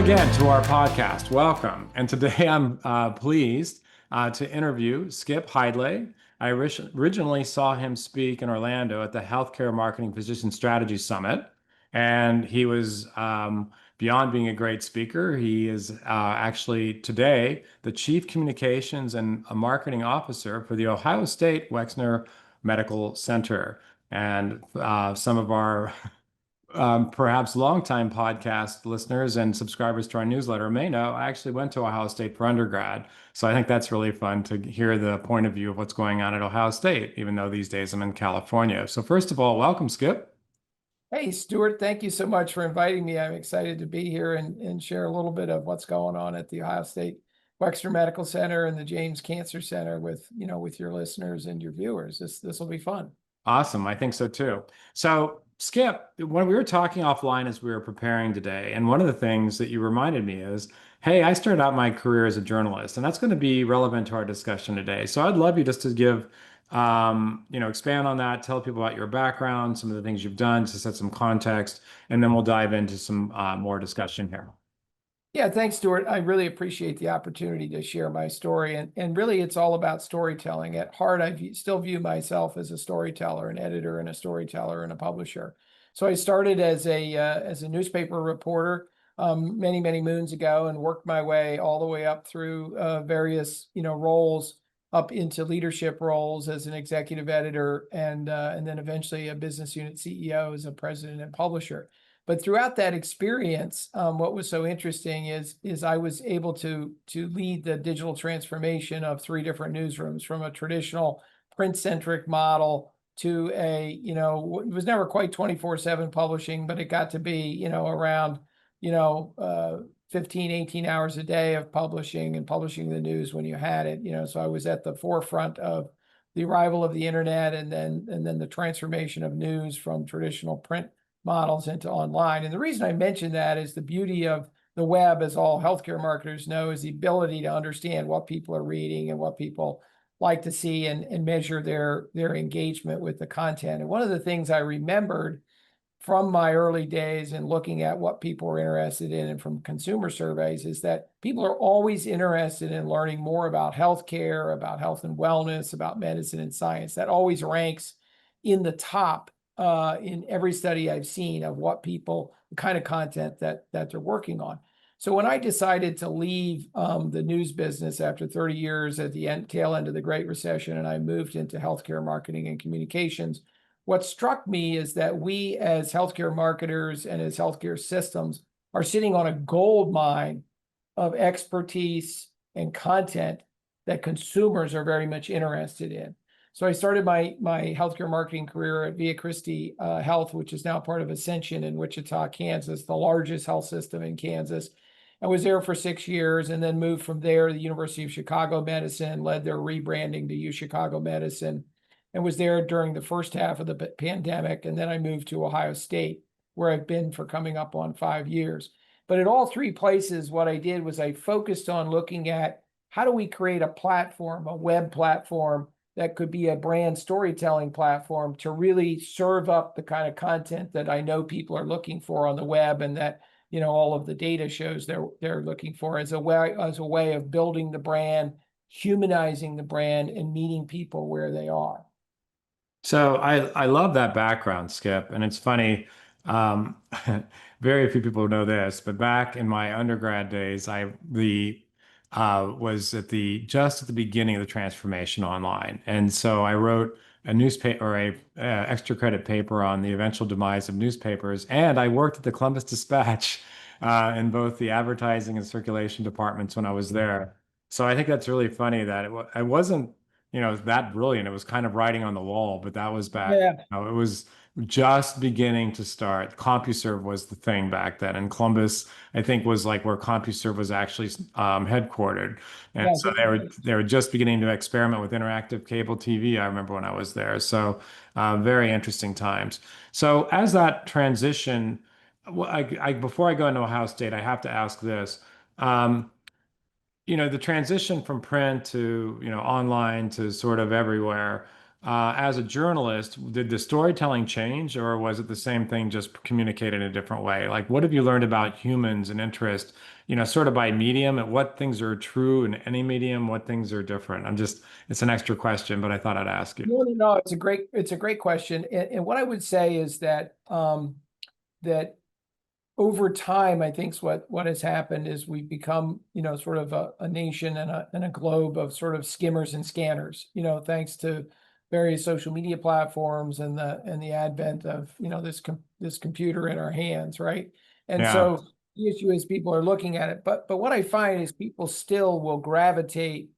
again to our podcast. Welcome. And today I'm pleased to interview Skip Hidlay. I originally saw him speak in Orlando at the Healthcare Marketing Physician Strategy Summit, and he was beyond being a great speaker. He is actually today the Chief Communications and Marketing Officer for the Ohio State Wexner Medical Center. And some of our perhaps longtime podcast listeners and subscribers to our newsletter may know I actually went to Ohio State for undergrad. So I think that's really fun to hear the point of view of what's going on at Ohio State, even though these days I'm in California. So first of all, welcome, Skip. Hey, Stewart, thank you so much for inviting me. I'm excited to be here and share a little bit of what's going on at the Ohio State Wexner Medical Center and the James Cancer Center with your listeners and your viewers. This will be fun. Awesome. I think so too. So, Skip, when we were talking offline as we were preparing today, and one of the things that you reminded me is, hey, I started out my career as a journalist, and that's going to be relevant to our discussion today. So I'd love you just to give, expand on that, tell people about your background, some of the things you've done to set some context, and then we'll dive into some more discussion here. Yeah, thanks, Stuart. I really appreciate the opportunity to share my story. And really, it's all about storytelling. At heart, still view myself as a storyteller, an editor and a storyteller and a publisher. So I started as a newspaper reporter many, many moons ago and worked my way all the way up through various, roles up into leadership roles as an executive editor and then eventually a business unit CEO as a president and publisher. But throughout that experience, what was so interesting is I was able to lead the digital transformation of three different newsrooms, from a traditional print-centric model to it was never quite 24/7 publishing, but it got to be, around, 15, 18 hours a day of publishing the news when you had it. So I was at the forefront of the arrival of the internet and then the transformation of news from traditional print models into online. And the reason I mention that is the beauty of the web, as all healthcare marketers know, is the ability to understand what people are reading and what people like to see and measure their engagement with the content. And one of the things I remembered from my early days and looking at what people were interested in and from consumer surveys is that people are always interested in learning more about healthcare, about health and wellness, about medicine and science. That always ranks in the top in every study I've seen of the kind of content that they're working on. So when I decided to leave the news business after 30 years at the tail end of the Great Recession, and I moved into healthcare marketing and communications, what struck me is that we as healthcare marketers and as healthcare systems are sitting on a gold mine of expertise and content that consumers are very much interested in. So I started my healthcare marketing career at Via Christi Health, which is now part of Ascension in Wichita, Kansas, the largest health system in Kansas. I was there for 6 years and then moved from there to the University of Chicago Medicine, led their rebranding to UChicago Medicine, and was there during the first half of the pandemic. And then I moved to Ohio State, where I've been for coming up on 5 years. But at all three places, what I did was I focused on looking at how do we create a platform, a web platform, that could be a brand storytelling platform to really serve up the kind of content that I know people are looking for on the web, and that all of the data shows they're looking for as a way of building the brand, humanizing the brand, and meeting people where they are. So I love that background, Skip. And it's funny, um, very few people know this, but back in my undergrad days, I was at the just at the beginning of the transformation online, and so I wrote a newspaper or a extra credit paper on the eventual demise of newspapers, and I worked at the Columbus Dispatch in both the advertising and circulation departments when I was there. So I think that's really funny that I wasn't that brilliant. It was kind of writing on the wall, but that was back, Yeah, it was just beginning to start. CompuServe was the thing back then. And Columbus, I think, was like where CompuServe was actually headquartered. And yeah, so they were just beginning to experiment with interactive cable TV. I remember when I was there. So very interesting times. So as that transition, before I go into Ohio State, I have to ask this. Um, the transition from print to, online to sort of everywhere, as a journalist, did the storytelling change, or was it the same thing, just communicated in a different way? Like, what have you learned about humans and interest sort of by medium and what things are true in any medium, what things are different. It's an extra question, but I thought I'd ask you. No, no, no, it's a great question. And what I would say is that, that over time, I think what has happened is we've become, sort of a nation and a globe of sort of skimmers and scanners, thanks to various social media platforms and the advent of, this computer in our hands, right? And Yeah. so the issue is people are looking at it, but what I find is people still will gravitate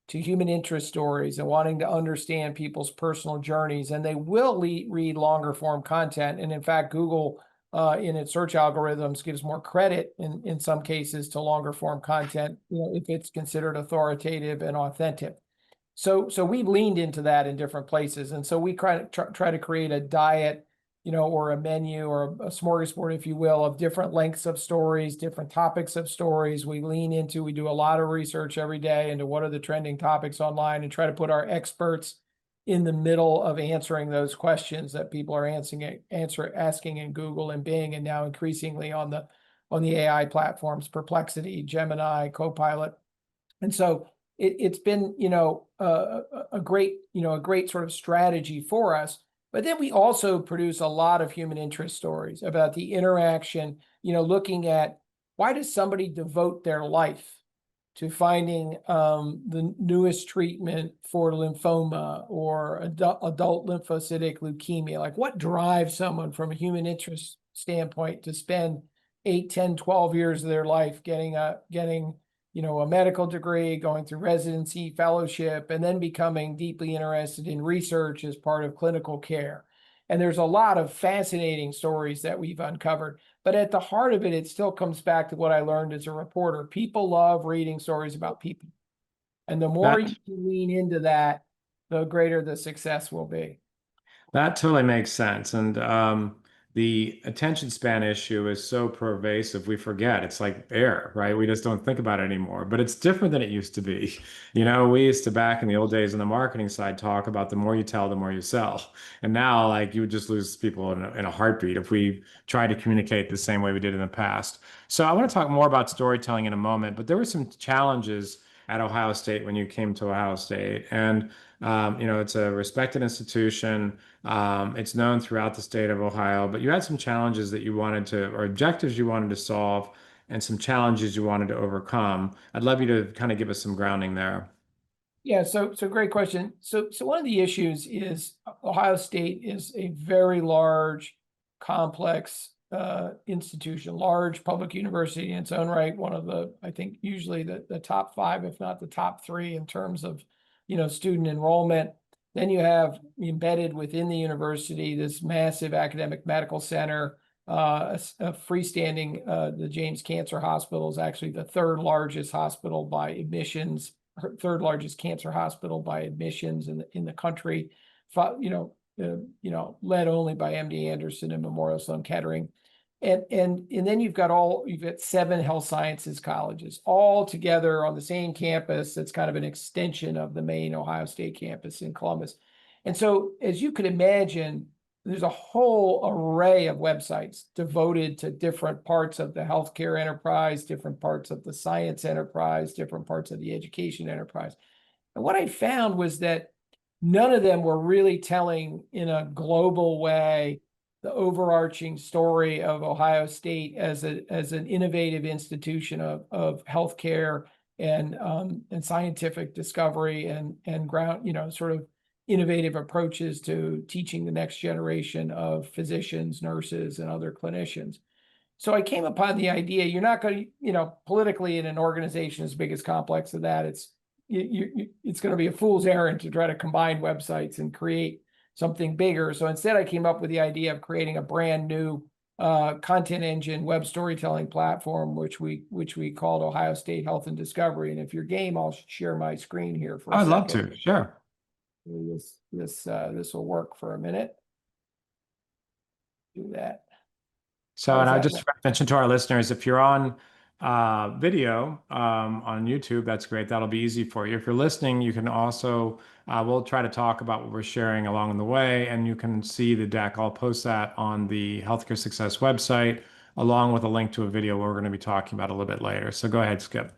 to human interest stories and wanting to understand people's personal journeys, and they will read longer form content. And in fact, Google in its search algorithms gives more credit in some cases to longer form content, if it's considered authoritative and authentic. So we've leaned into that in different places, and so we try to create a diet, or a menu or a smorgasbord, if you will, of different lengths of stories, different topics of stories. We do a lot of research every day into what are the trending topics online, and try to put our experts in the middle of answering those questions that people are asking in Google and Bing, and now increasingly on the AI platforms, Perplexity, Gemini, Copilot. And so it's been, a great sort of strategy for us. But then we also produce a lot of human interest stories about the interaction, looking at why does somebody devote their life to finding the newest treatment for lymphoma or adult lymphocytic leukemia. Like, what drives someone from a human interest standpoint to spend 8, 10, 12 years of their life getting a medical degree, going through residency, fellowship, and then becoming deeply interested in research as part of clinical care. And there's a lot of fascinating stories that we've uncovered. But at the heart of it, it still comes back to what I learned as a reporter. People love reading stories about people. And the more That you lean into that, the greater the success will be. That totally makes sense. And the attention span issue is so pervasive, we forget. It's like air, right? We just don't think about it anymore. But it's different than it used to be. We used to, back in the old days on the marketing side, talk about the more you tell, the more you sell. And now, like, you would just lose people in a heartbeat if we tried to communicate the same way we did in the past. So I want to talk more about storytelling in a moment, but there were some challenges at Ohio State when you came to Ohio State. And it's a respected institution. It's known throughout the state of Ohio, but you had some challenges that you wanted to, or objectives you wanted to solve, and some challenges you wanted to overcome. I'd love you to kind of give us some grounding there. Yeah, so great question. So one of the issues is Ohio State is a very large, complex institution, large public university in its own right. One of the, I think, usually the top five, if not the top three, in terms of, student enrollment. Then you have embedded within the university this massive academic medical center, a freestanding, the James Cancer Hospital is actually the third largest hospital by admissions, third largest cancer hospital by admissions in the country, led only by MD Anderson and Memorial Sloan Kettering. And then you've got 7 health sciences colleges all together on the same campus. That's kind of an extension of the main Ohio State campus in Columbus. And so, as you could imagine, there's a whole array of websites devoted to different parts of the healthcare enterprise, different parts of the science enterprise, different parts of the education enterprise. And what I found was that none of them were really telling in a global way the overarching story of Ohio State as an innovative institution of healthcare and scientific discovery and ground, sort of innovative approaches to teaching the next generation of physicians, nurses, and other clinicians. So I came upon the idea, you're not going to, politically in an organization as big as complex as that, it's going to be a fool's errand to try to combine websites and create something bigger. So instead I came up with the idea of creating a brand new content engine web storytelling platform, which we called Ohio State Health and Discovery. And if you're game, I'll share my screen here for a I'd love second. to, sure. This will work for a minute. Do that. So, How's and I that just look? mentioned to our listeners, if you're on video on YouTube, that's great. That'll be easy for you. If you're listening, you can also, we'll try to talk about what we're sharing along the way, and you can see the deck. I'll post that on the Healthcare Success website, along with a link to a video we're going to be talking about a little bit later. So go ahead, Skip.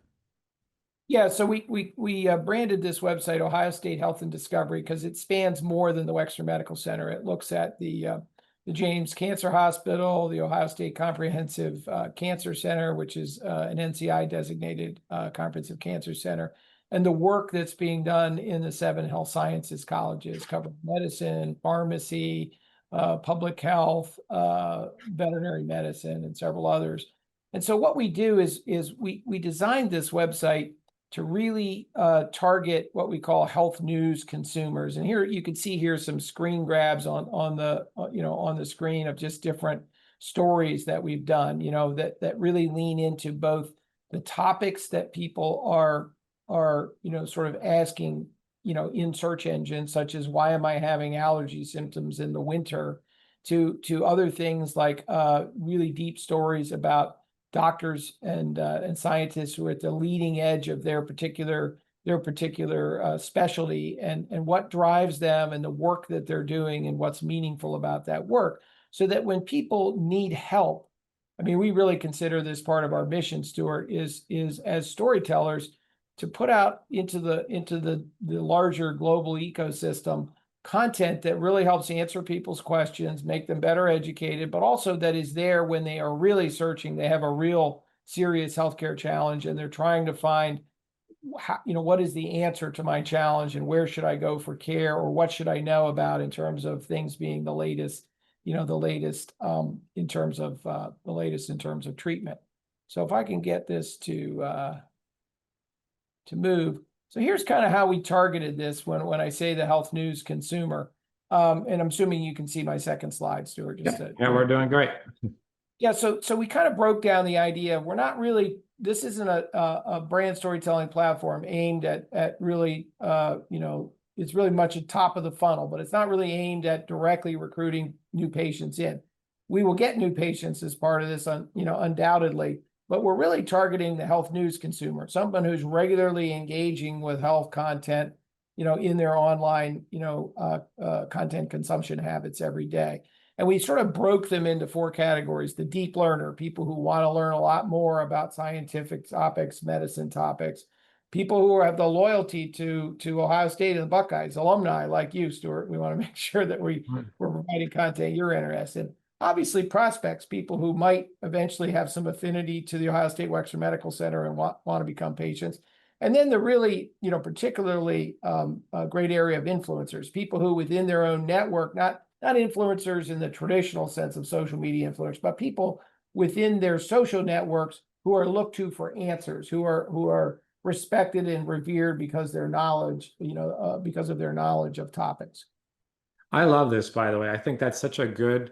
Yeah, so we branded this website Ohio State Health and Discovery because it spans more than the Wexner Medical Center. It looks at the James Cancer Hospital, the Ohio State Comprehensive Cancer Center, which is an NCI designated comprehensive cancer center, and the work that's being done in the 7 health sciences colleges, covering medicine, pharmacy, public health, veterinary medicine, and several others. And so what we do is we designed this website to really target what we call health news consumers. And here you can see here some screen grabs on the screen of just different stories that we've done, that really lean into both the topics that people are sort of asking, in search engines, such as why am I having allergy symptoms in the winter, to other things like really deep stories about doctors and scientists who are at the leading edge of their particular specialty, and what drives them and the work that they're doing and what's meaningful about that work, so that when people need help, I mean, we really consider this part of our mission, Stewart, is as storytellers to put out into the larger global ecosystem content that really helps answer people's questions, make them better educated, but also that is there when they are really searching. They have a real serious healthcare challenge and they're trying to find how, what is the answer to my challenge and where should I go for care, or what should I know about in terms of things being the latest in terms of treatment. So if I can get this to move. So here's kind of how we targeted this when I say the health news consumer. And I'm assuming you can see my second slide, Stuart. Yeah, we're doing great. Yeah, so we kind of broke down the idea. We're not really, this isn't a brand storytelling platform aimed at really, it's really much at top of the funnel, but it's not really aimed at directly recruiting new patients in. We will get new patients as part of this, undoubtedly. But we're really targeting the health news consumer, someone who's regularly engaging with health content, in their online, content consumption habits every day. And we sort of broke them into 4 categories: the deep learner, people who want to learn a lot more about scientific topics, medicine topics; people who have the loyalty to Ohio State and the Buckeyes, alumni like you, Stuart. We want to make sure that we're providing content you're interested in. Obviously, prospects, people who might eventually have some affinity to the Ohio State Wexner Medical Center and want to become patients. And then the really, particularly a great area of influencers, people who within their own network, not influencers in the traditional sense of social media influencers, but people within their social networks who are looked to for answers, who are respected and revered because their knowledge, because of their knowledge of topics. I love this, by the way. I think that's such a good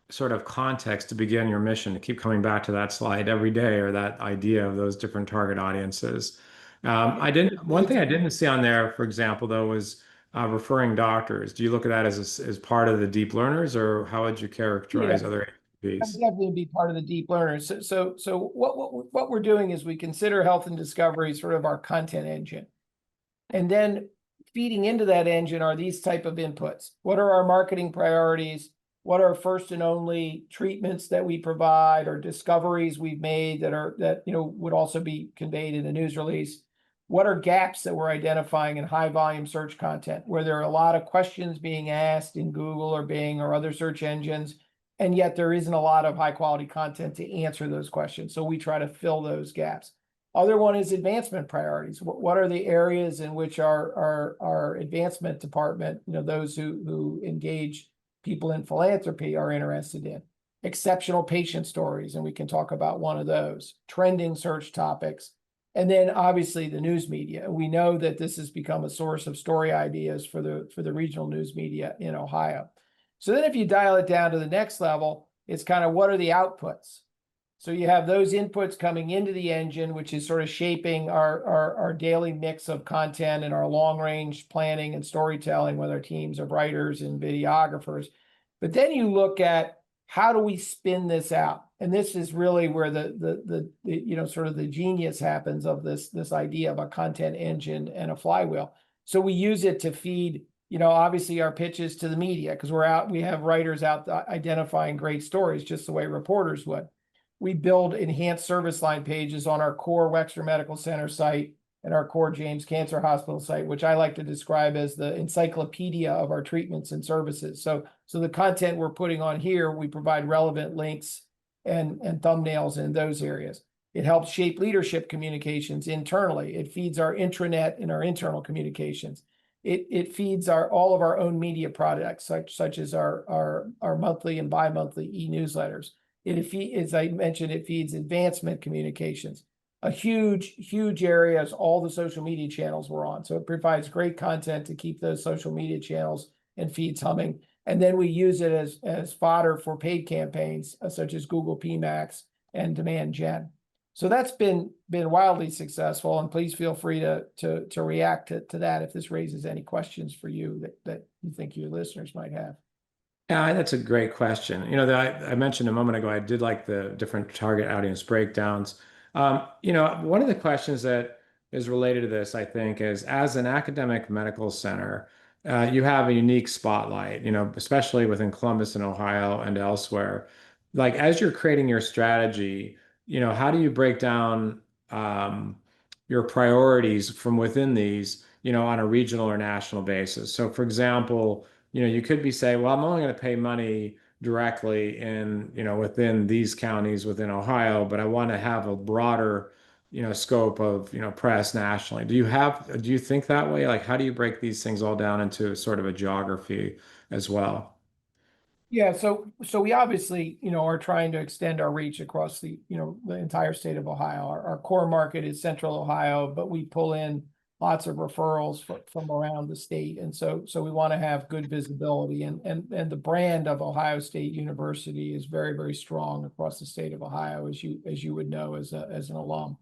sort of context to begin your mission, to keep coming back to that slide every day, or that idea of those different target audiences. One thing I didn't see on there, for example, though, was referring doctors. Do you look at that as part of the deep learners, or how would you characterize other That's APs? definitely be part of the deep learners. So what we're doing is we consider health and discovery sort of our content engine. And then feeding into that engine are these type of inputs. What are our marketing priorities? What are first and only treatments that we provide, or discoveries we've made that would also be conveyed in a news release? What are gaps that we're identifying in high volume search content, where there are a lot of questions being asked in Google or Bing or other search engines, and yet there isn't a lot of high quality content to answer those questions. So we try to fill those gaps. Other one is advancement priorities. What are the areas in which our advancement department, those who engage people in philanthropy, are interested in? Exceptional patient stories, and we can talk about one of those. Trending search topics. And then obviously the news media. We know that this has become a source of story ideas for the regional news media in Ohio. So then if you dial it down to the next level, it's kind of what are the outputs? So you have those inputs coming into the engine, which is sort of shaping our daily mix of content and our long range planning and storytelling with our teams of writers and videographers. But then you look at how do we spin this out? And this is really where the sort of the genius happens of this idea of a content engine and a flywheel. So we use it to feed, obviously our pitches to the media, because we have writers out identifying great stories just the way reporters would. we build enhanced service line pages on our core Wexner Medical Center site and our core James Cancer Hospital site, which I like to describe as the encyclopedia of our treatments and services. So the content we're putting on here, we provide relevant links and thumbnails in those areas. It helps shape leadership communications internally. It feeds our intranet and our internal communications. It feeds all of our own media products, such as our monthly and bi-monthly e-newsletters. As I mentioned, it feeds advancement communications. A huge area is all the social media channels we're on. So it provides great content to keep those social media channels and feeds humming. And then we use it as fodder for paid campaigns, such as Google PMax and Demand Gen. So that's been wildly successful, and please feel free to react to that if this raises any questions for you that you think your listeners might have. Yeah, that's a great question. I mentioned a moment ago, I did like the different target audience breakdowns. One of the questions that is related to this, I think, is as an academic medical center, you have a unique spotlight, especially within Columbus and Ohio and elsewhere. Like as you're creating your strategy, how do you break down your priorities from within these, on a regional or national basis? So, for example, you could be saying, well, I'm only going to pay money directly within these counties within Ohio, but I want to have a broader, scope of, press nationally. Do you think that way? Like, how do you break these things all down into sort of a geography as well? Yeah, so we obviously, are trying to extend our reach across the entire state of Ohio. Our core market is Central Ohio, but we pull in lots of referrals from around the state, and so we want to have good visibility. And the brand of Ohio State University is very strong across the state of Ohio, as you would know as an alum.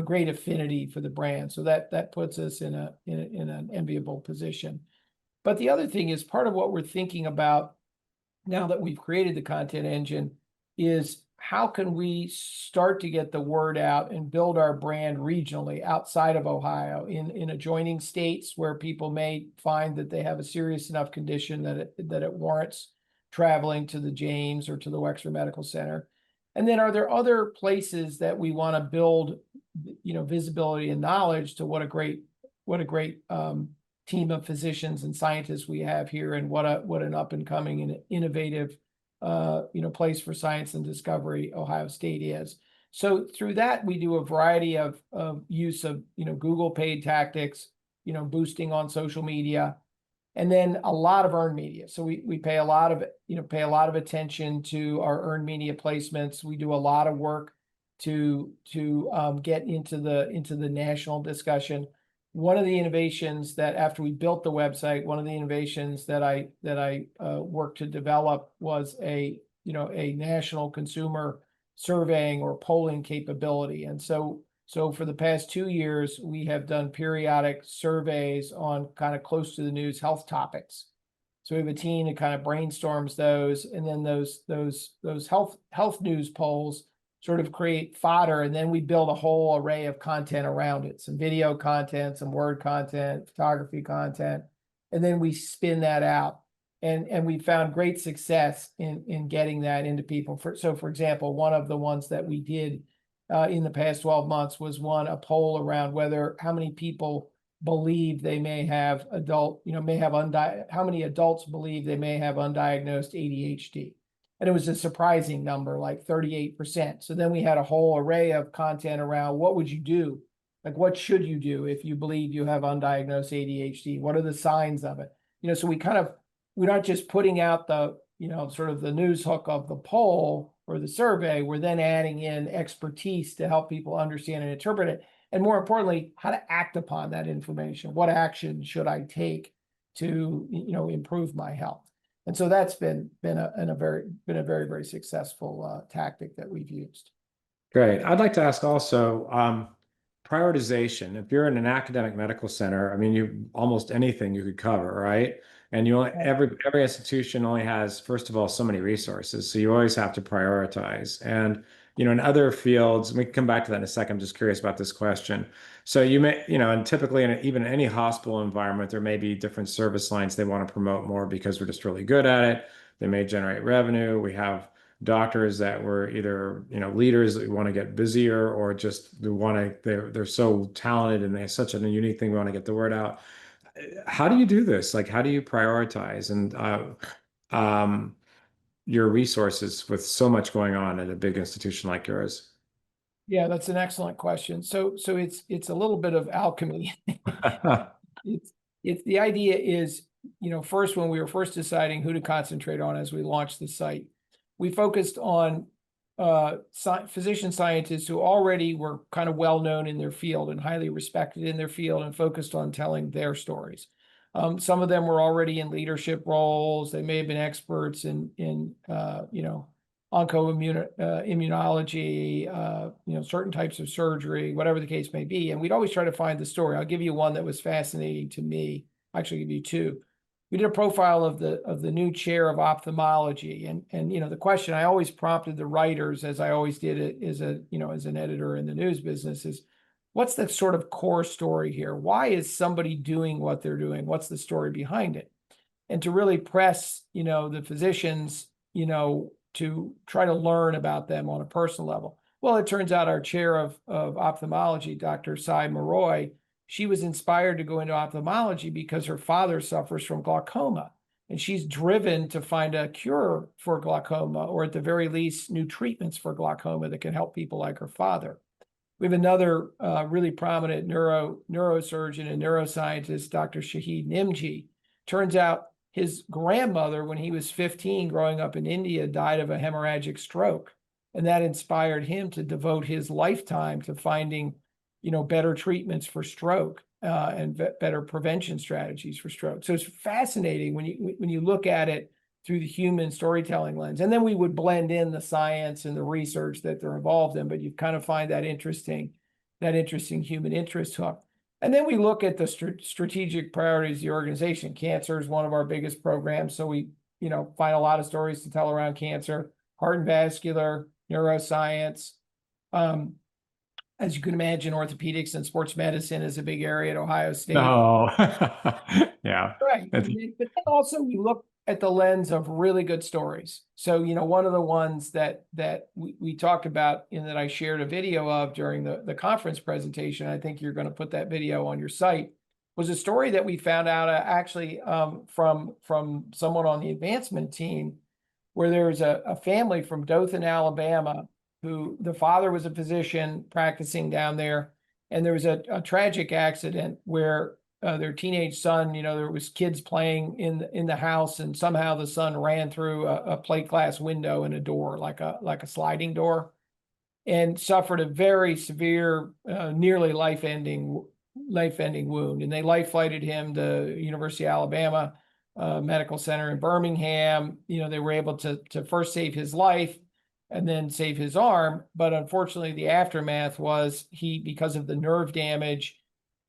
Great affinity for the brand, so that puts us in an enviable position. But the other thing is part of what we're thinking about now that we've created the content engine is how can we start to get the word out and build our brand regionally outside of Ohio in adjoining states where people may find that they have a serious enough condition that it warrants traveling to the James or to the Wexner Medical Center. And then are there other places that we want to build, visibility and knowledge to what a great team of physicians and scientists we have here, and what an up and coming and innovative place for science and discovery Ohio State is. So through that, we do a variety of use of Google paid tactics, boosting on social media, and then a lot of earned media. So we pay a lot of attention to our earned media placements. We do a lot of work to get into the national discussion. One of the innovations that after we built the website, one of the innovations that I worked to develop was a national consumer surveying or polling capability. And so for the past 2 years, we have done periodic surveys on kind of close to the news health topics. So we have a team that kind of brainstorms those, and then those health news polls sort of create fodder, and then we build a whole array of content around it, some video content, some word content, photography content, and then we spin that out. And we found great success in getting that into people. So for example, one of the ones that we did in the past 12 months was a poll around how many people believe they may have how many adults believe they may have undiagnosed ADHD. And it was a surprising number, like 38%. So then we had a whole array of content around what would you do? Like, what should you do if you believe you have undiagnosed ADHD? What are the signs of it? So we're not just putting out the, sort of the news hook of the poll or the survey. We're then adding in expertise to help people understand and interpret it. And more importantly, how to act upon that information. What action should I take to, improve my health? And so that's been a very successful tactic that we've used. Great. I'd like to ask also, prioritization. If you're in an academic medical center, I mean, almost anything you could cover, right? And every institution only has, first of all, so many resources. So you always have to prioritize. And, in other fields, we can come back to that in a second. I'm just curious about this question. So you may, and typically even in any hospital environment, there may be different service lines they want to promote more because we're just really good at it. They may generate revenue. We have doctors that were either, leaders that want to get busier or just they want to, they're so talented and they have such a unique thing, we want to get the word out. How do you do this? Like, how do you prioritize and um, your resources with so much going on at a big institution like yours? Yeah, that's an excellent question. So it's a little bit of alchemy. It's the idea is, first, when we were first deciding who to concentrate on as we launched the site, we focused on physician scientists who already were kind of well known in their field and highly respected in their field, and focused on telling their stories. Some of them were already in leadership roles. They may have been experts in immunology, certain types of surgery, whatever the case may be. And we'd always try to find the story. I'll give you one that was fascinating to me. I'll actually give you two. We did a profile of the new chair of ophthalmology, and the question I always prompted the writers, as I always did it as an editor in the news business, is what's the sort of core story here? Why is somebody doing what they're doing? What's the story behind it? And to really press, the physicians, to try to learn about them on a personal level. Well, it turns out our chair of ophthalmology, Dr. Sai Maroy, she was inspired to go into ophthalmology because her father suffers from glaucoma. And she's driven to find a cure for glaucoma, or at the very least, new treatments for glaucoma that can help people like her father. We have another really prominent neurosurgeon and neuroscientist, Dr. Shahid Nimji. Turns out his grandmother, when he was 15, growing up in India, died of a hemorrhagic stroke. And that inspired him to devote his lifetime to finding, better treatments for stroke and better prevention strategies for stroke. So it's fascinating when you look at it through the human storytelling lens. And then we would blend in the science and the research that they're involved in, but you kind of find that interesting human interest hook. And then we look at the strategic priorities of the organization. Cancer is one of our biggest programs. So we, find a lot of stories to tell around cancer, heart and vascular, neuroscience. As you can imagine, orthopedics and sports medicine is a big area at Ohio State. No. Yeah. Right. But then also we look at the lens of really good stories. So, one of the ones that we talked about and that I shared a video of during the conference presentation, I think you're going to put that video on your site, was a story that we found out actually from someone on the advancement team, where there's a family from Dothan, Alabama, who the father was a physician practicing down there. And there was a tragic accident where their teenage son, there was kids playing in the house, and somehow the son ran through a plate glass window in a door, like a sliding door, and suffered a very severe, nearly life-ending wound. And they life flighted him to University of Alabama Medical Center in Birmingham. They were able to first save his life and then save his arm. But unfortunately, the aftermath was because of the nerve damage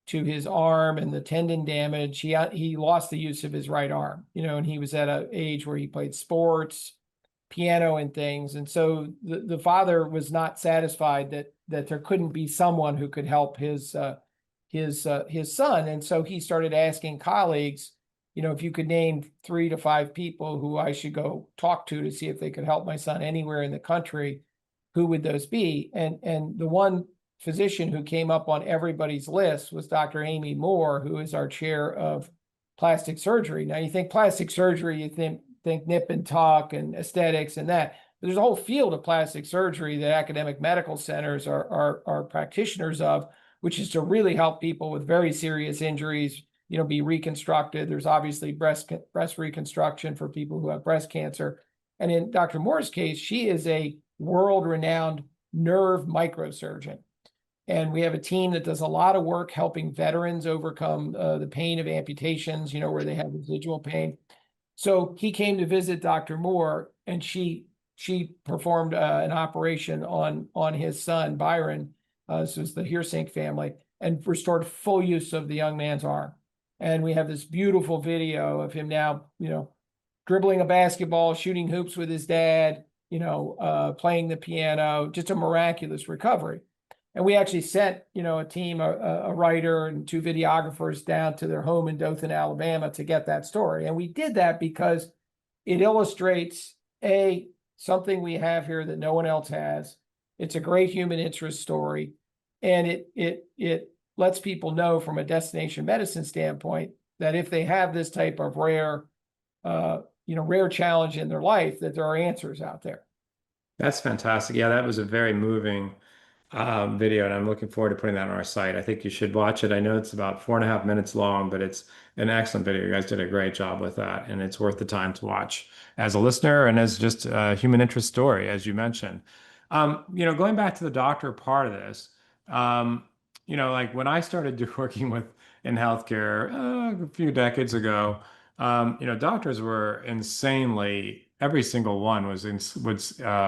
to his arm and the tendon damage, he lost the use of his right arm, and he was at an age where he played sports, piano and things. And so the father was not satisfied that there couldn't be someone who could help his son. And so he started asking colleagues, if you could name 3 to 5 people who I should go talk to see if they could help my son anywhere in the country, who would those be? And the one physician who came up on everybody's list was Dr. Amy Moore, who is our chair of plastic surgery. Now, you think plastic surgery, you think nip and tuck and aesthetics and that. But there's a whole field of plastic surgery that academic medical centers are practitioners of, which is to really help people with very serious injuries, be reconstructed. There's obviously breast reconstruction for people who have breast cancer. And in Dr. Moore's case, she is a world-renowned nerve microsurgeon. And we have a team that does a lot of work helping veterans overcome the pain of amputations, where they have residual pain. So he came to visit Dr. Moore, and she performed an operation on his son, Byron. This was the Heersink family, and restored full use of the young man's arm. And we have this beautiful video of him now, dribbling a basketball, shooting hoops with his dad, playing the piano, just a miraculous recovery. And we actually sent, a team, a writer and 2 videographers down to their home in Dothan, Alabama to get that story. And we did that because it illustrates something we have here that no one else has. It's a great human interest story, and it lets people know from a destination medicine standpoint that if they have this type of rare, rare challenge in their life, that there are answers out there. That's fantastic. Yeah, that was a very moving video, and I'm looking forward to putting that on our site. I think you should watch it. I know it's about 4.5 minutes long, but it's an excellent video. You guys did a great job with that, and it's worth the time to watch as a listener and as just a human interest story, as you mentioned. Going back to the doctor part of this, like when I started working in healthcare a few decades ago, doctors were insanely, every single one was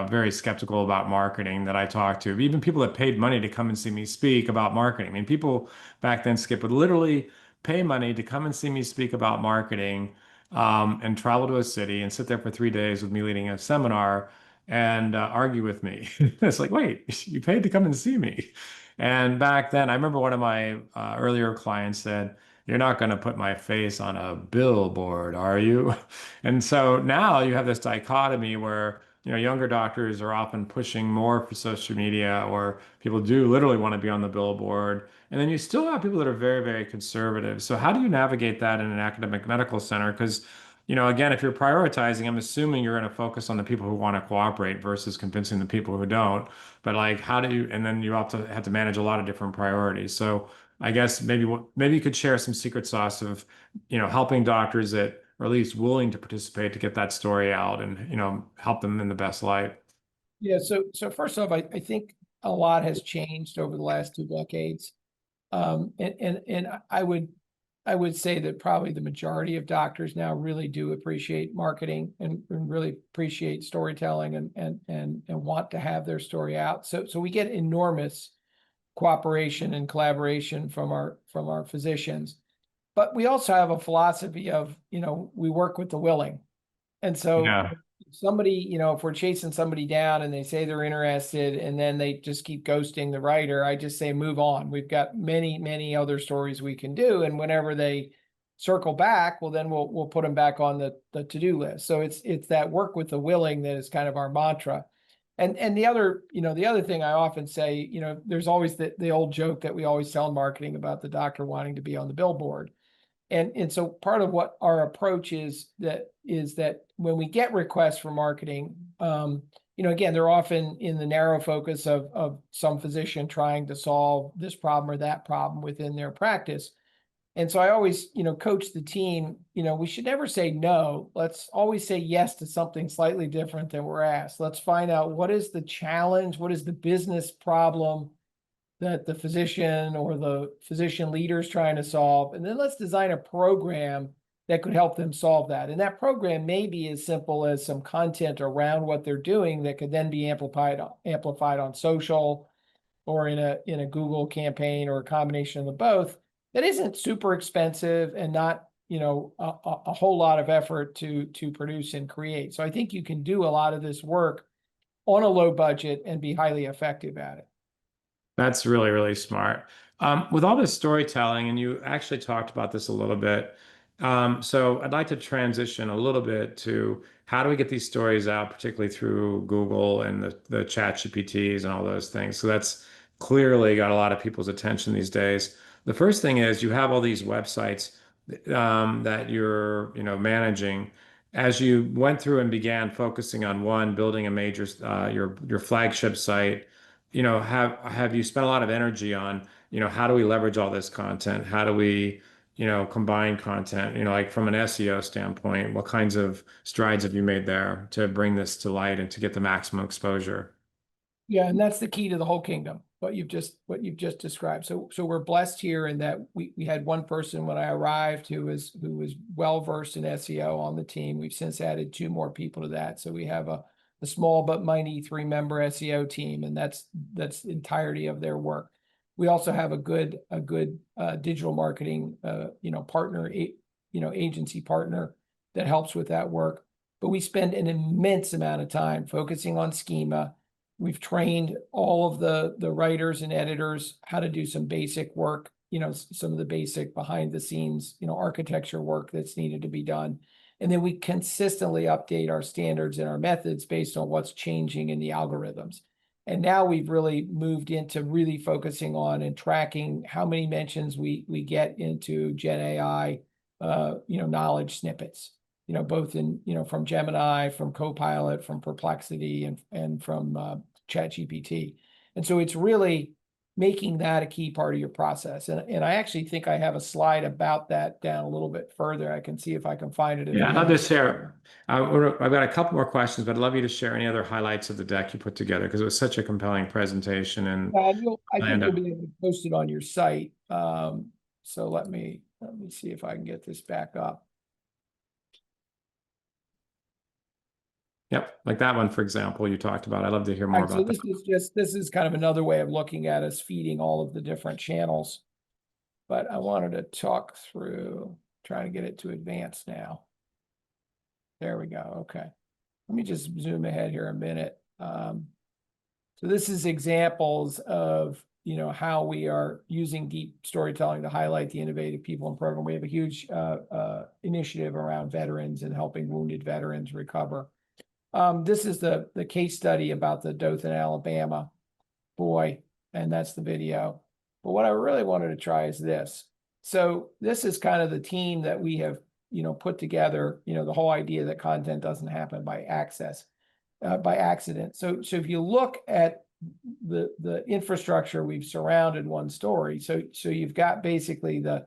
very skeptical about marketing that I talked to. Even people that paid money to come and see me speak about marketing. I mean, people back then, Skip, would literally pay money to come and see me speak about marketing, and travel to a city and sit there for 3 days with me leading a seminar and argue with me. It's like, wait, you paid to come and see me. And back then, I remember one of my earlier clients said, "You're not going to put my face on a billboard, are you?" And so now you have this dichotomy where, younger doctors are often pushing more for social media, or people do literally want to be on the billboard. And then you still have people that are very, very conservative. So how do you navigate that in an academic medical center? Because, again, if you're prioritizing, I'm assuming you're going to focus on the people who want to cooperate versus convincing the people who don't. But like, how do you, and then you have to manage a lot of different priorities. So I guess maybe you could share some secret sauce of, helping doctors that are at least willing to participate to get that story out and, help them in the best light. Yeah, so first off, I think a lot has changed over the last 2 decades. And I would say that probably the majority of doctors now really do appreciate marketing and really appreciate storytelling and want to have their story out. So we get enormous cooperation and collaboration from our physicians. But we also have a philosophy of, we work with the willing. And so Yeah. somebody, if we're chasing somebody down and they say they're interested and then they just keep ghosting the writer, I just say, move on. We've got many, many other stories we can do. And whenever they circle back, well, then we'll put them back on the to-do list. So it's that work with the willing that is kind of our mantra. And the other thing I often say, there's always the old joke that we always tell in marketing about the doctor wanting to be on the billboard. And so part of what our approach is that when we get requests for marketing, again, they're often in the narrow focus of some physician trying to solve this problem or that problem within their practice. And so I always, coach the team, we should never say no. Let's always say yes to something slightly different than we're asked. Let's find out what is the challenge, what is the business problem that the physician or the physician leader is trying to solve. And then let's design a program that could help them solve that. And that program may be as simple as some content around what they're doing that could then be amplified on social or in a Google campaign or a combination of the both. That isn't super expensive and not, a whole lot of effort to produce and create. So I think you can do a lot of this work on a low budget and be highly effective at it. That's really, really smart. With all this storytelling, and you actually talked about this a little bit. So I'd like to transition a little bit to how do we get these stories out, particularly through Google and the chat GPTs and all those things. So that's clearly got a lot of people's attention these days. The first thing is you have all these websites that you're, managing. As you went through and began focusing on one, building a major your flagship site, have you spent a lot of energy on, how do we leverage all this content? How do we, combine content, like from an SEO standpoint, what kinds of strides have you made there to bring this to light and to get the maximum exposure? Yeah, and that's the key to the whole kingdom, what you've just described. So we're blessed here in that we had one person when I arrived who was well versed in SEO on the team. We've since added 2 more people to that. So we have a small but mighty 3-member SEO team, and that's the entirety of their work. We also have a good digital marketing partner, agency partner that helps with that work. But we spend an immense amount of time focusing on schema. We've trained all of the writers and editors how to do some basic work, some of the basic behind the scenes, architecture work that's needed to be done. And then we consistently update our standards and our methods based on what's changing in the algorithms. And now we've really moved into really focusing on and tracking how many mentions we get into Gen AI, knowledge snippets, both in, from Gemini, from Copilot, from Perplexity, and from ChatGPT. And so it's really making that a key part of your process. And I actually think I have a slide about that down a little bit further. I can see if I can find it at Yeah, the I'd love end. to share. I've got a couple more questions, but I'd love you to share any other highlights of the deck you put together because it was such a compelling presentation. And I think you'll Orlando. be able to post it on your site. So let me see if I can get this back up. Yep, like that one, for example, you talked about. I'd love to hear more All right, so about that. this is kind of another way of looking at us feeding all of the different channels. But I wanted to talk through trying to get it to advance now. There we go. Okay. Let me just zoom ahead here a minute. So this is examples of, how we are using deep storytelling to highlight the innovative people and program. We have a huge initiative around veterans and helping wounded veterans recover. This is the case study about the Dothan, Alabama boy, and that's the video. But what I really wanted to try is this. So this is kind of the team that we have, put together, the whole idea that content doesn't happen by accident. So if you look at the infrastructure, we've surrounded one story. So you've got basically the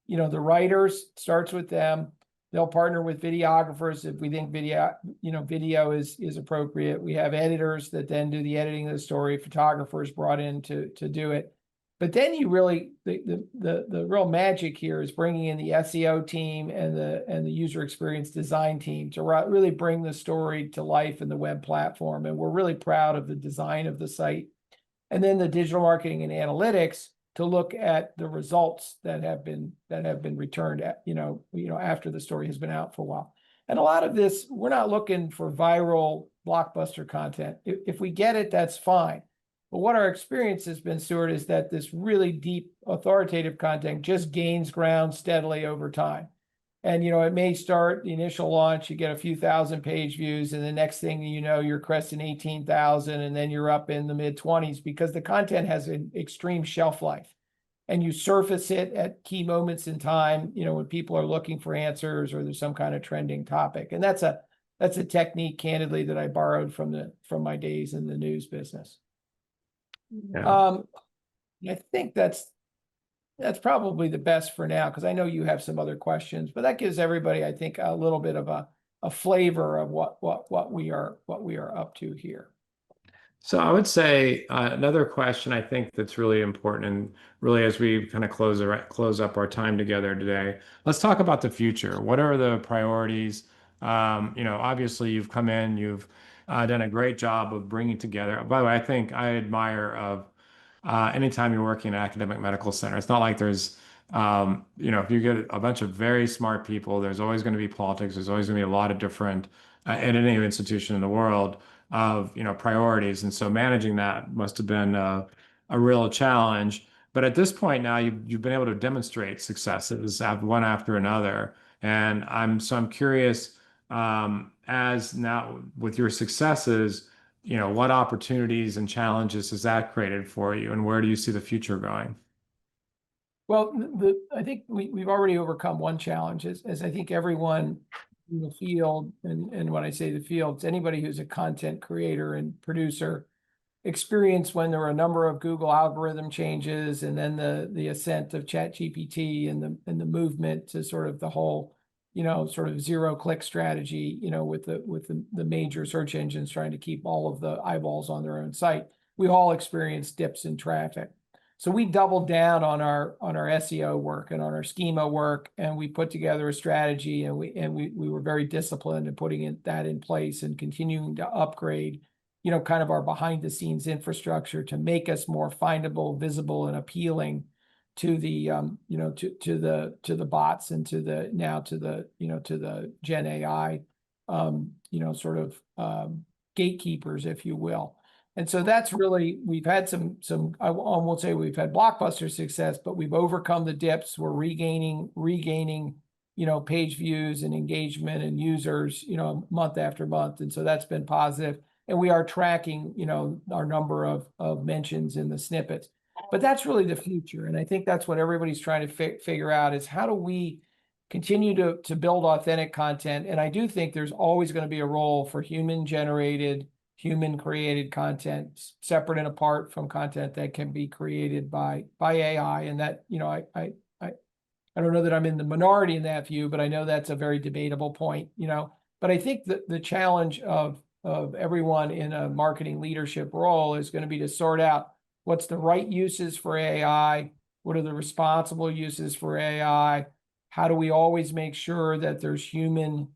writers, starts with them. They'll partner with videographers if we think video is appropriate. We have editors that then do the editing of the story, photographers brought in to do it. But then you really, the real magic here is bringing in the SEO team and the user experience design team to really bring the story to life in the web platform. And we're really proud of the design of the site. And then the digital marketing and analytics to look at the results that have been returned at, after the story has been out for a while. And a lot of this, we're not looking for viral blockbuster content. If we get it, that's fine. But what our experience has been, Stewart, is that this really deep authoritative content just gains ground steadily over time. And, it may start the initial launch, you get a few thousand page views, and the next thing you know, you're cresting 18,000, and then you're up in the mid-20s because the content has an extreme shelf life. And you surface it at key moments in time, when people are looking for answers or there's some kind of trending topic. And that's a technique, candidly, that I borrowed from my days in the news business. Yeah. I think that's probably the best for now, because I know you have some other questions, but that gives everybody, I think, a little bit of a flavor of what we are up to here. So I would say another question I think that's really important, and really as we kind of close up our time together today, let's talk about the future. What are the priorities? Obviously you've come in, you've done a great job of bringing together. By the way, I think I admire of anytime you're working in an academic medical center. It's not like there's, if you get a bunch of very smart people, there's always going to be politics. There's always going to be a lot of different, in any institution in the world, of priorities, and so managing that must have been a real challenge. But at this point now, you've been able to demonstrate successes one after another, and I'm curious, as now with your successes, what opportunities and challenges has that created for you, and where do you see the future going? Well, I think we've already overcome one challenge, as I think everyone in the field, and when I say the field, it's anybody who's a content creator and producer, experienced when there were a number of Google algorithm changes, and then the ascent of ChatGPT and the movement to sort of the whole, sort of zero-click strategy, with the major search engines trying to keep all of the eyeballs on their own site. We all experienced dips in traffic. So we doubled down on our SEO work and on our schema work, and we put together a strategy, and we were very disciplined in putting that in place and continuing to upgrade, kind of our behind the scenes infrastructure to make us more findable, visible, and appealing to the to the bots and to the Gen AI sort of gatekeepers, if you will. And so that's really, we've had some, I won't say we've had blockbuster success, but we've overcome the dips. We're regaining page views and engagement and users, month after month. And so that's been positive. And we are tracking, our number of mentions in the snippets. But that's really the future. And I think that's what everybody's trying to figure out is how do we continue to build authentic content. And I do think there's always going to be a role for human generated, human created content, separate and apart from content that can be created by AI. And that, I don't know that I'm in the minority in that view, but I know that's a very debatable point, But I think that the challenge of everyone in a marketing leadership role is going to be to sort out what's the right uses for AI, what are the responsible uses for AI, how do we always make sure that there's human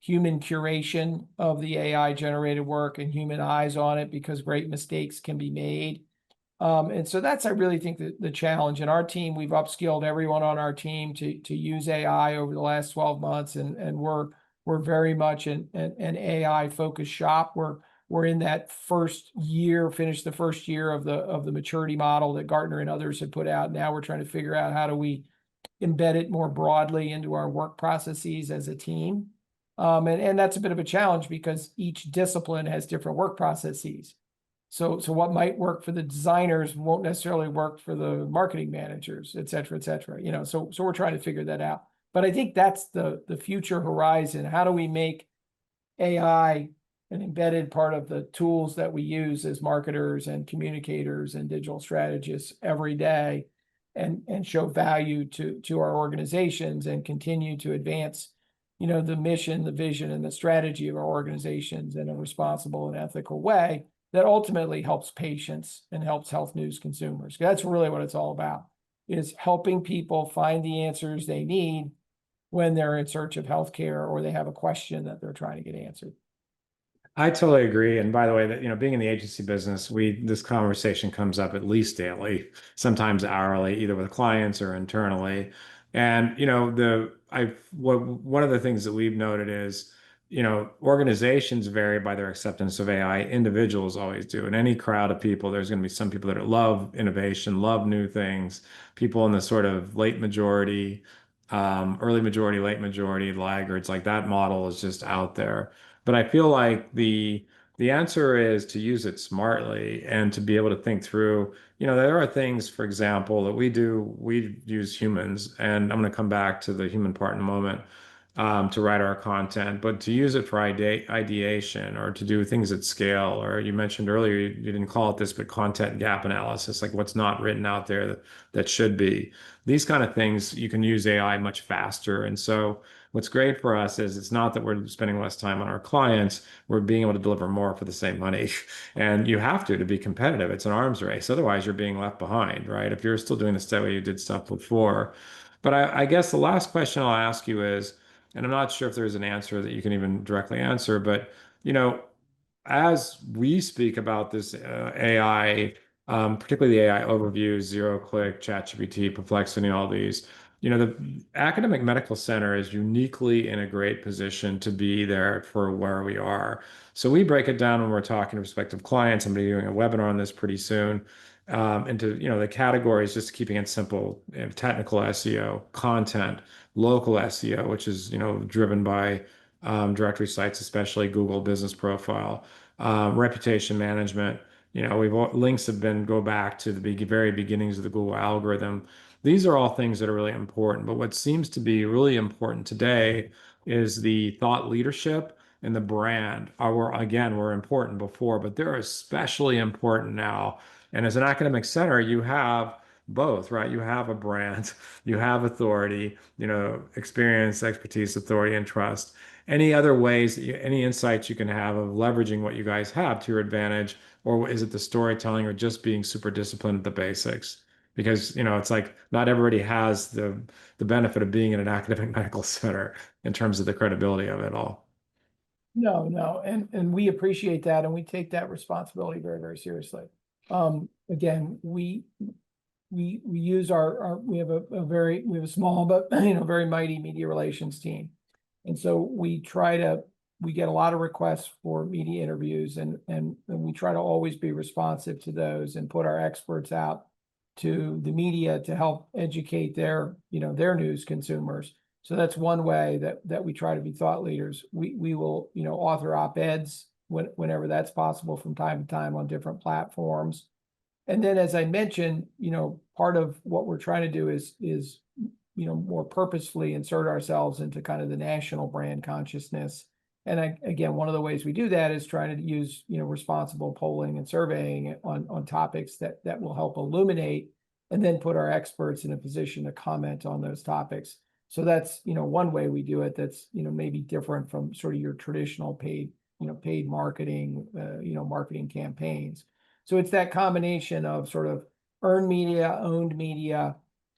curation of the AI generated work and human eyes on it, because great mistakes can be made. And so that's, I really think, the challenge. In our team, we've upskilled everyone on our team to use AI over the last 12 months, and we're very much an AI focused shop. We're in that first year, finished the first year of the maturity model that Gartner and others had put out. Now we're trying to figure out how do we embed it more broadly into our work processes as a team. And that's a bit of a challenge because each discipline has different work processes. So what might work for the designers won't necessarily work for the marketing managers, et cetera, et cetera. So we're trying to figure that out. But I think that's the future horizon. How do we make AI an embedded part of the tools that we use as marketers and communicators and digital strategists every day, and show value to our organizations and continue to advance, the mission, the vision, and the strategy of our organizations in a responsible and ethical way that ultimately helps patients and helps health news consumers. That's really what it's all about, is helping people find the answers they need when they're in search of healthcare or they have a question that they're trying to get answered. I totally agree. And by the way, that being in the agency business, this conversation comes up at least daily, sometimes hourly, either with clients or internally. And one of the things that we've noted is, organizations vary by their acceptance of AI. Individuals always do. In any crowd of people, there's going to be some people that love innovation, love new things, people in the sort of late majority, early majority, late majority, laggards. Like that model is just out there. But I feel like the answer is to use it smartly and to be able to think through, there are things, for example, that we use humans, and I'm going to come back to the human part in a moment, to write our content, but to use it for ideation or to do things at scale, or you mentioned earlier, you didn't call it this, but content gap analysis, like what's not written out there that should be. These kind of things, you can use AI much faster. And so what's great for us is it's not that we're spending less time on our clients, we're being able to deliver more for the same money. And you have to be competitive. It's an arms race. Otherwise, you're being left behind, right? If you're still doing the same way you did stuff before. But I guess the last question I'll ask you is, and I'm not sure if there's an answer that you can even directly answer, but you know, as we speak about this AI, particularly the AI overviews, zero click, ChatGPT, Perplexity, all these, the academic medical center is uniquely in a great position to be there for where we are. So we break it down when we're talking to prospective clients. I'm going to be doing a webinar on this pretty soon, into the categories, just keeping it simple: technical SEO, content, local SEO, which is driven by directory sites, especially Google Business Profile, reputation management. Links have been go back to the very beginnings of the Google algorithm. These are all things that are really important. But what seems to be really important today is the thought leadership and the brand. Were important before, but they're especially important now. And as an academic center, you have both, right? You have a brand, you have authority, experience, expertise, authority, and trust. Any other ways, any insights you can have of leveraging what you guys have to your advantage, or is it the storytelling, or just being super disciplined at the basics? Because it's like not everybody has the benefit of being in an academic medical center in terms of the credibility of it all. No, and we appreciate that, and we take that responsibility very, very seriously. Again, we use we have a small but very mighty media relations team, and so we get a lot of requests for media interviews, and we try to always be responsive to those and put our experts out to the media to help educate their news consumers. So that's one way that we try to be thought leaders. We will, author op-eds whenever that's possible from time to time on different platforms. And then, as I mentioned, part of what we're trying to do is more purposefully insert ourselves into kind of the national brand consciousness. And again, one of the ways we do that is trying to use, responsible polling and surveying on topics that will help illuminate and then put our experts in a position to comment on those topics. So that's, one way we do it that's, maybe different from sort of your traditional paid marketing, marketing campaigns. So it's that combination of sort of earned media, owned media,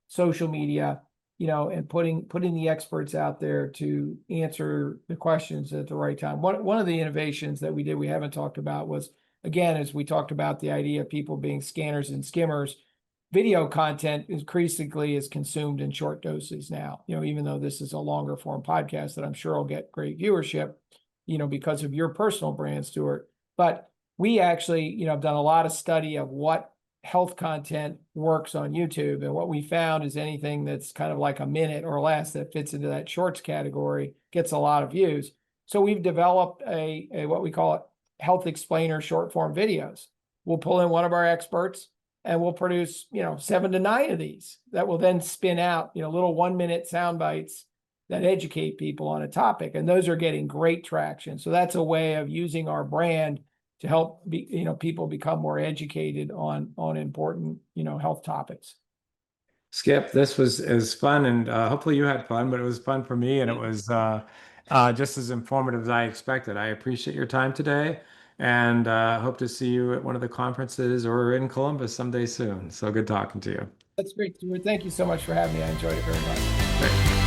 social media, and putting the experts out there to answer the questions at the right time. One of the innovations that we did, we haven't talked about, was, again, as we talked about the idea of people being scanners and skimmers, video content increasingly is consumed in short doses now, even though this is a longer form podcast that I'm sure will get great viewership, because of your personal brand, Stewart. But we actually, have done a lot of study of what health content works on YouTube. And what we found is anything that's kind of like a minute or less that fits into that shorts category gets a lot of views. So we've developed a what we call it health explainer short form videos. We'll pull in one of our experts and we'll produce, 7 to 9 of these that will then spin out, little 1-minute sound bites that educate people on a topic. And those are getting great traction. So that's a way of using our brand to help people become more educated on important, health topics. Skip, this was fun, and hopefully you had fun, but it was fun for me, and it was just as informative as I expected. I appreciate your time today, and hope to see you at one of the conferences or in Columbus someday soon. So good talking to you. That's great, Stuart. Thank you so much for having me. I enjoyed it very much. Great.